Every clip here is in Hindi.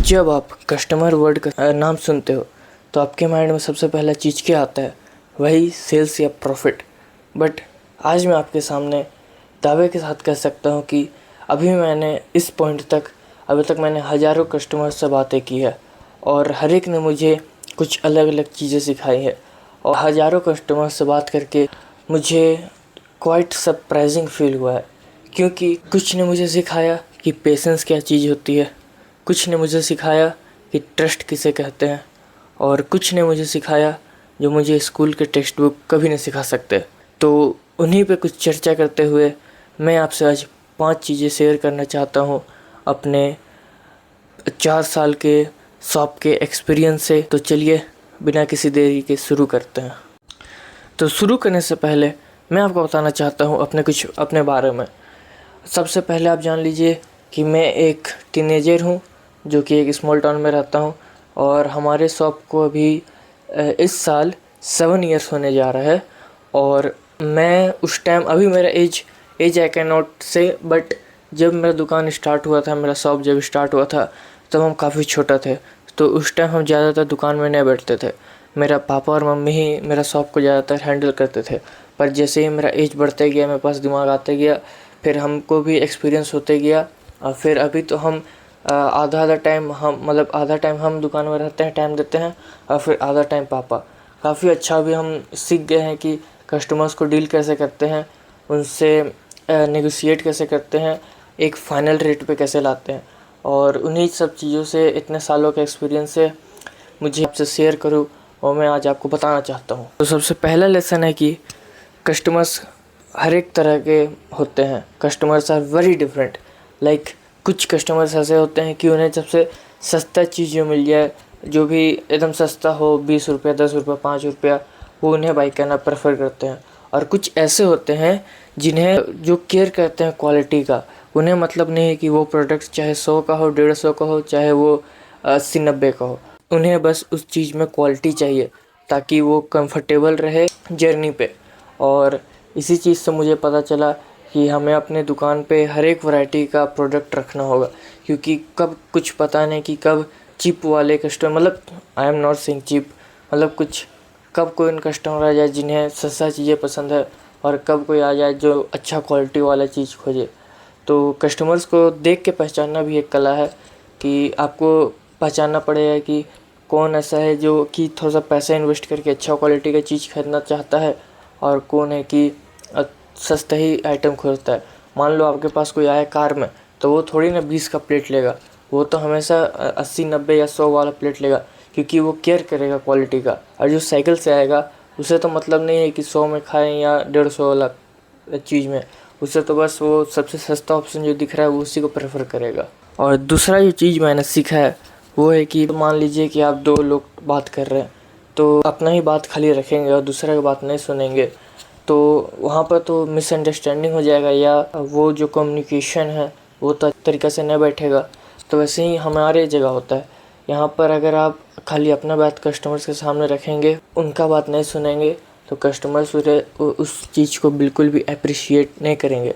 जब आप कस्टमर वर्ड का नाम सुनते हो तो आपके माइंड में सबसे पहला चीज़ क्या आता है? वही सेल्स या प्रॉफिट। बट आज मैं आपके सामने दावे के साथ कह सकता हूँ कि अभी तक मैंने हज़ारों कस्टमर से बातें की है और हर एक ने मुझे कुछ अलग अलग चीज़ें सिखाई है। और हज़ारों कस्टमर से बात करके मुझे क्वाइट सरप्राइजिंग फील हुआ है, क्योंकि कुछ ने मुझे सिखाया कि पेशेंस क्या चीज़ होती है, कुछ ने मुझे सिखाया कि ट्रस्ट किसे कहते हैं, और कुछ ने मुझे सिखाया जो मुझे स्कूल के टेक्स्ट बुक कभी नहीं सिखा सकते। तो उन्हीं पे कुछ चर्चा करते हुए मैं आपसे आज 5 चीज़ें शेयर करना चाहता हूँ अपने 4 साल के शॉप के एक्सपीरियंस से। तो चलिए बिना किसी देरी के शुरू करते हैं। तो शुरू करने से पहले मैं आपको बताना चाहता हूँ अपने बारे में। सबसे पहले आप जान लीजिए कि मैं एक टीनेजर हूँ जो कि एक स्मॉल टाउन में रहता हूँ, और हमारे शॉप को अभी इस साल 7 इयर्स होने जा रहा है। और मैं उस टाइम, अभी मेरा एज आई कैन नॉट से, बट जब मेरा दुकान स्टार्ट हुआ था, मेरा शॉप जब स्टार्ट हुआ था तब हम काफ़ी छोटा थे। तो उस टाइम हम ज़्यादातर दुकान में नहीं बैठते थे, मेरा पापा और मम्मी ही मेरा शॉप को ज़्यादातर हैंडल करते थे। पर जैसे ही मेरा एज बढ़ते गया, मेरे पास दिमाग आते गया, फिर हमको भी एक्सपीरियंस होते गया। और फिर अभी तो हम आधा टाइम हम दुकान में रहते हैं, टाइम देते हैं, और फिर आधा टाइम पापा। काफ़ी अच्छा भी हम सीख गए हैं कि कस्टमर्स को डील कैसे करते हैं, उनसे नेगोशिएट कैसे करते हैं, एक फ़ाइनल रेट पे कैसे लाते हैं। और उन्हीं सब चीज़ों से, इतने सालों का एक्सपीरियंस से मुझे आपसे शेयर करूँ और मैं आज आपको बताना चाहता हूँ। तो सबसे पहला लेसन है कि कस्टमर्स हर एक तरह के होते हैं। Customers are very different. Like कुछ कस्टमर्स ऐसे होते हैं कि उन्हें सबसे सस्ता चीज़ जो मिल जाए, जो भी एकदम सस्ता हो, 20 रुपया, 10 रुपया, 5 रुपया, वो उन्हें बाई करना प्रेफर करते हैं। और कुछ ऐसे होते हैं जिन्हें जो केयर करते हैं क्वालिटी का, उन्हें मतलब नहीं है कि वो प्रोडक्ट चाहे 100 का हो, 150 का हो, चाहे वो 80-90 का हो, उन्हें बस उस चीज़ में क्वालिटी चाहिए ताकि वो कंफर्टेबल रहे जर्नी पे। और इसी चीज़ से मुझे पता चला कि हमें अपने दुकान पे हर एक वैरायटी का प्रोडक्ट रखना होगा, क्योंकि कब कुछ पता नहीं कि कब चीप वाले कस्टमर, मतलब I am not saying cheap, मतलब कब कोई कस्टमर आ जाए जिन्हें सस्ता चीज़ें पसंद है, और कब कोई आ जाए जो अच्छा क्वालिटी वाला चीज़ खोजे। तो कस्टमर्स को देख के पहचानना भी एक कला है कि आपको पहचानना पड़ेगा कि कौन ऐसा है जो कि थोड़ा सा पैसा इन्वेस्ट करके अच्छा क्वालिटी का चीज़ खरीदना चाहता है, और कौन है कि सस्ता ही आइटम खोजता है। मान लो आपके पास कोई आया कार में, तो वो थोड़ी ना 20 का प्लेट लेगा, वो तो हमेशा 80-90 या 100 वाला प्लेट लेगा, क्योंकि वो केयर करेगा क्वालिटी का। और जो साइकिल से आएगा उसे तो मतलब नहीं है कि 100 में खाएं या 150 वाला चीज़ में, उसे तो बस वो सबसे सस्ता ऑप्शन जो दिख रहा है वो उसी को प्रेफर करेगा। और दूसरा जो चीज़ मैंने सीखा है वो है कि मान लीजिए कि आप 2 लोग बात कर रहे हैं, तो अपना ही बात खाली रखेंगे और दूसरे की बात नहीं सुनेंगे, तो वहाँ पर तो मिसअंडरस्टैंडिंग हो जाएगा, या वो जो कम्युनिकेशन है वो तरीक़ा से नहीं बैठेगा। तो वैसे ही हमारे जगह होता है, यहाँ पर अगर आप खाली अपना बात कस्टमर्स के सामने रखेंगे, उनका बात नहीं सुनेंगे, तो कस्टमर्स उस चीज़ को बिल्कुल भी अप्रिशिएट नहीं करेंगे।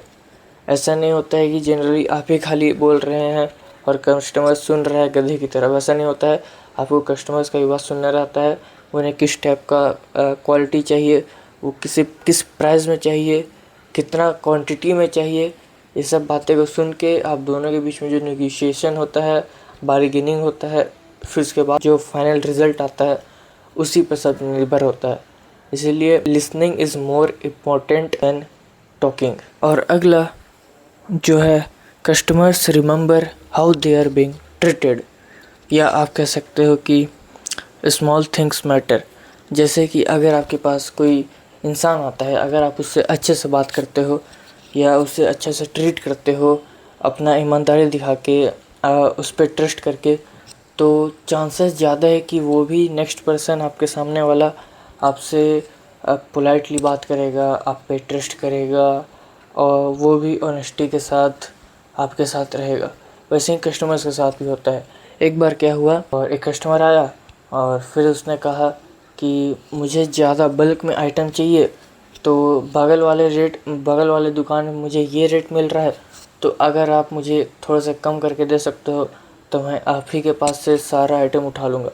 ऐसा नहीं होता है कि जनरली आप ही खाली बोल रहे हैं और कस्टमर सुन रहा है गधे की तरह, वैसा नहीं होता है। आपको कस्टमर्स का भी बात सुनना रहता है, उन्हें किस टाइप का क्वालिटी चाहिए, वो किस प्राइस में चाहिए, कितना क्वांटिटी में चाहिए, ये सब बातें को सुन के आप दोनों के बीच में जो नेगोशिएशन होता है, बार्गेनिंग होता है, फिर उसके बाद जो फाइनल रिज़ल्ट आता है उसी पर सब निर्भर होता है। इसीलिए listening is more important than talking. और अगला जो है, customers remember how they are being treated, या आप कह सकते हो कि स्मॉल थिंग्स मैटर। जैसे कि अगर आपके पास कोई इंसान आता है, अगर आप उससे अच्छे से बात करते हो या उससे अच्छे से ट्रीट करते हो, अपना ईमानदारी दिखा के, उस पर ट्रस्ट करके, तो चांसेस ज़्यादा है कि वो भी नेक्स्ट पर्सन, आपके सामने वाला, आपसे पोलाइटली बात करेगा, आप पे ट्रस्ट करेगा, और वो भी ऑनेस्टी के साथ आपके साथ रहेगा। वैसे ही कस्टमर्स के साथ भी होता है। एक बार क्या हुआ, और एक कस्टमर आया और फिर उसने कहा कि मुझे ज़्यादा बल्क में आइटम चाहिए, तो बगल वाले दुकान में मुझे ये रेट मिल रहा है, तो अगर आप मुझे थोड़ा सा कम करके दे सकते हो तो मैं आप ही के पास से सारा आइटम उठा लूँगा।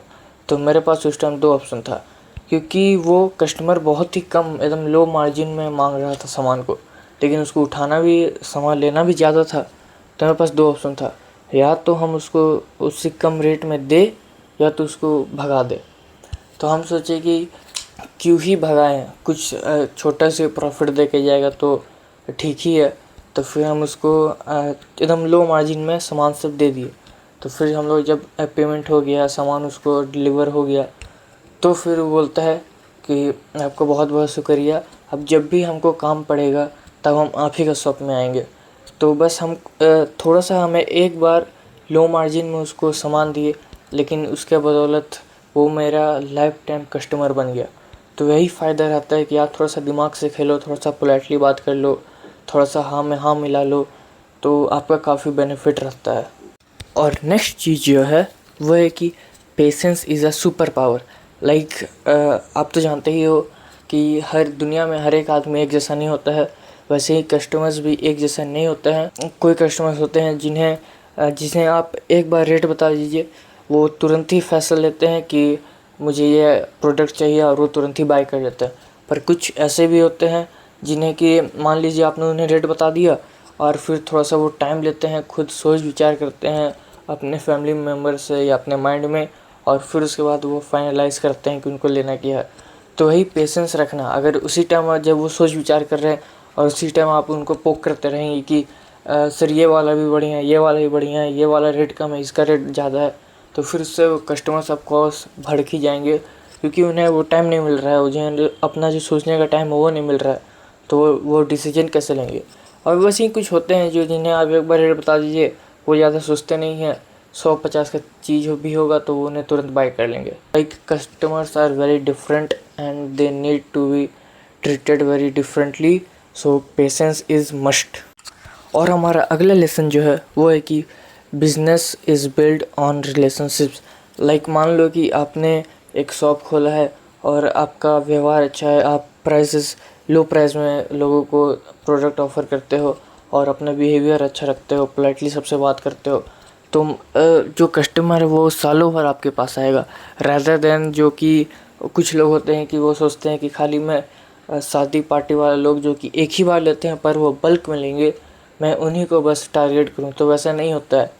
तो मेरे पास उस टाइम 2 ऑप्शन था, क्योंकि वो कस्टमर बहुत ही कम एकदम लो मार्जिन में मांग रहा था सामान को, लेकिन उसको उठाना भी सामान लेना भी ज़्यादा था। तो मेरे पास 2 ऑप्शन था, या तो हम उसको उससे कम रेट में दे या तो उसको भगा दे। तो हम सोचे कि क्यों ही भगाएं, कुछ छोटा से प्रॉफिट दे के जाएगा तो ठीक ही है। तो फिर हम उसको एकदम लो मार्जिन में सामान सब दे दिए। तो फिर हम लोग जब पेमेंट हो गया, सामान उसको डिलीवर हो गया, तो फिर वो बोलता है कि आपको बहुत बहुत शुक्रिया, अब जब भी हमको काम पड़ेगा तब हम आप ही का शॉप में आएंगे। तो बस हम थोड़ा सा हमें एक बार लो मार्जिन में उसको सामान दिए, लेकिन उसके बदौलत वो मेरा लाइफ टाइम कस्टमर बन गया। तो यही फ़ायदा रहता है कि आप थोड़ा सा दिमाग से खेलो, थोड़ा सा पोलाइटली बात कर लो, थोड़ा सा हाँ में हाँ मिला लो, तो आपका काफ़ी बेनिफिट रहता है। और नेक्स्ट चीज़ जो है वो है कि patience is a super power. Like आप तो जानते ही हो कि हर दुनिया में हर एक आदमी एक जैसा नहीं होता है, वैसे ही कस्टमर्स भी एक जैसा नहीं होता है। कोई कस्टमर्स होते हैं जिन्हें आप एक बार रेट बता दीजिए, वो तुरंत ही फैसला लेते हैं कि मुझे ये प्रोडक्ट चाहिए और वो तुरंत ही बाय कर लेते हैं। पर कुछ ऐसे भी होते हैं जिन्हें कि मान लीजिए आपने उन्हें रेट बता दिया और फिर थोड़ा सा वो टाइम लेते हैं, खुद सोच विचार करते हैं अपने फैमिली मेम्बर से या अपने माइंड में, और फिर उसके बाद वो फाइनलाइज़ करते हैं कि उनको लेना क्या है। तो वही पेशेंस रखना, अगर उसी टाइम जब वो सोच विचार कर रहे हैं और उसी टाइम आप उनको पोक करते रहेंगे कि सर ये वाला भी बढ़िया है, ये वाला भी बढ़िया है, ये वाला रेट कम है, इसका रेट ज़्यादा है, तो फिर उससे वो कस्टमर्स ऑफकोर्स भड़क ही जाएंगे, क्योंकि उन्हें वो टाइम नहीं मिल रहा है, उन्हें अपना जो सोचने का टाइम है वो नहीं मिल रहा है, तो वो डिसीजन कैसे लेंगे। और वैसे ही कुछ होते हैं जो जिन्हें आप एक बार रेट बता दीजिए, वो ज़्यादा सोचते नहीं हैं, 150 का चीज़ भी होगा तो वो उन्हें तुरंत बाय कर लेंगे। Like customers are very different and they need to be treated very differently, so patience is must. और हमारा अगला लेसन जो है वो है कि business is build on relationships. Like मान लो कि आपने एक शॉप खोला है और आपका व्यवहार अच्छा है, आप प्राइसेस लो प्राइस में लोगों को प्रोडक्ट ऑफ़र करते हो और अपना बिहेवियर अच्छा रखते हो, पोलाइटली सबसे बात करते हो, तो जो कस्टमर है वो सालों भर आपके पास आएगा, रैदर देन जो कि कुछ लोग होते हैं कि वो सोचते हैं कि खाली मैं शादी पार्टी वाले लोग जो कि एक ही बार लेते हैं पर वो बल्क में लेंगे, मैं उन्हीं को बस टारगेट करूं। तो वैसा नहीं होता है।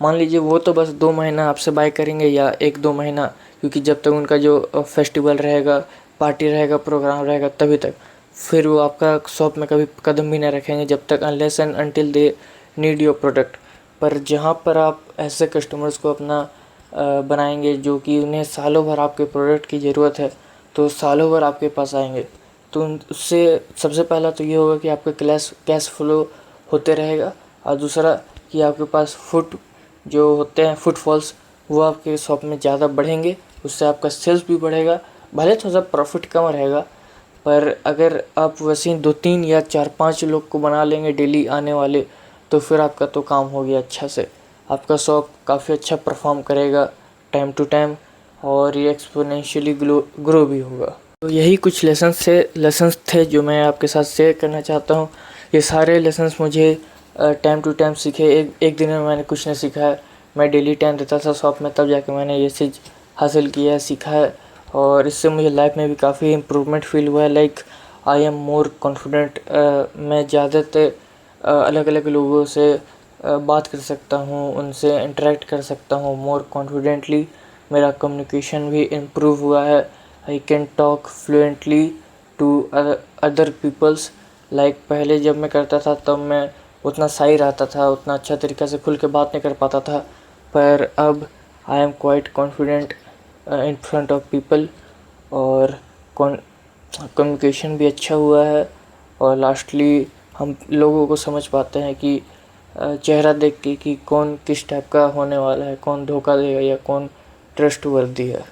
मान लीजिए वो तो बस 2 महीना आपसे बाय करेंगे या 1-2 महीना, क्योंकि जब तक उनका जो फेस्टिवल रहेगा, पार्टी रहेगा, प्रोग्राम रहेगा तभी तक, फिर वो आपका शॉप में कभी कदम भी नहीं रखेंगे जब तक unless and until they need your product. पर जहाँ पर आप ऐसे कस्टमर्स को अपना बनाएंगे जो कि उन्हें सालों भर आपके प्रोडक्ट की ज़रूरत है, तो सालों भर आपके पास आएंगे। तो उससे सबसे पहला तो ये होगा कि आपका कैश फ्लो होते रहेगा, और दूसरा कि आपके पास जो होते हैं फुटफॉल्स, वो आपके शॉप में ज़्यादा बढ़ेंगे, उससे आपका सेल्स भी बढ़ेगा। भले थोड़ा सा प्रॉफिट कम रहेगा, पर अगर आप वैसे ही 2-3 या 4-5 लोग को बना लेंगे डेली आने वाले, तो फिर आपका तो काम हो गया अच्छा से। आपका शॉप काफ़ी अच्छा परफॉर्म करेगा टाइम टू टाइम, और ये एक्सपोनेंशियली ग्रो भी होगा। तो यही कुछ लेसन्स थे जो मैं आपके साथ शेयर करना चाहता हूँ। ये सारे लेसन्स मुझे टाइम टू टाइम सीखे, एक दिन में मैंने कुछ नहीं सीखा है। मैं डेली टाइम देता था शॉप में, तब जाके मैंने ये चीज़ हासिल किया है, सीखा है, और इससे मुझे लाइफ में भी काफ़ी इम्प्रूवमेंट फील हुआ है। Like I am more confident, मैं ज़्यादातर अलग अलग लोगों से बात कर सकता हूँ, उनसे इंटरेक्ट कर सकता हूँ मोर कॉन्फिडेंटली। मेरा कम्युनिकेशन भी इम्प्रूव हुआ है। I can talk fluently to other peoples. Like पहले जब मैं करता था तब मैं उतना सही रहता था, उतना अच्छा तरीक़े से खुल के बात नहीं कर पाता था, पर अब I am quite confident in front of people, और कम्युनिकेशन भी अच्छा हुआ है। और लास्टली हम लोगों को समझ पाते हैं कि चेहरा देख के कि कौन किस टाइप का होने वाला है, कौन धोखा देगा या कौन ट्रस्टवर्दी है।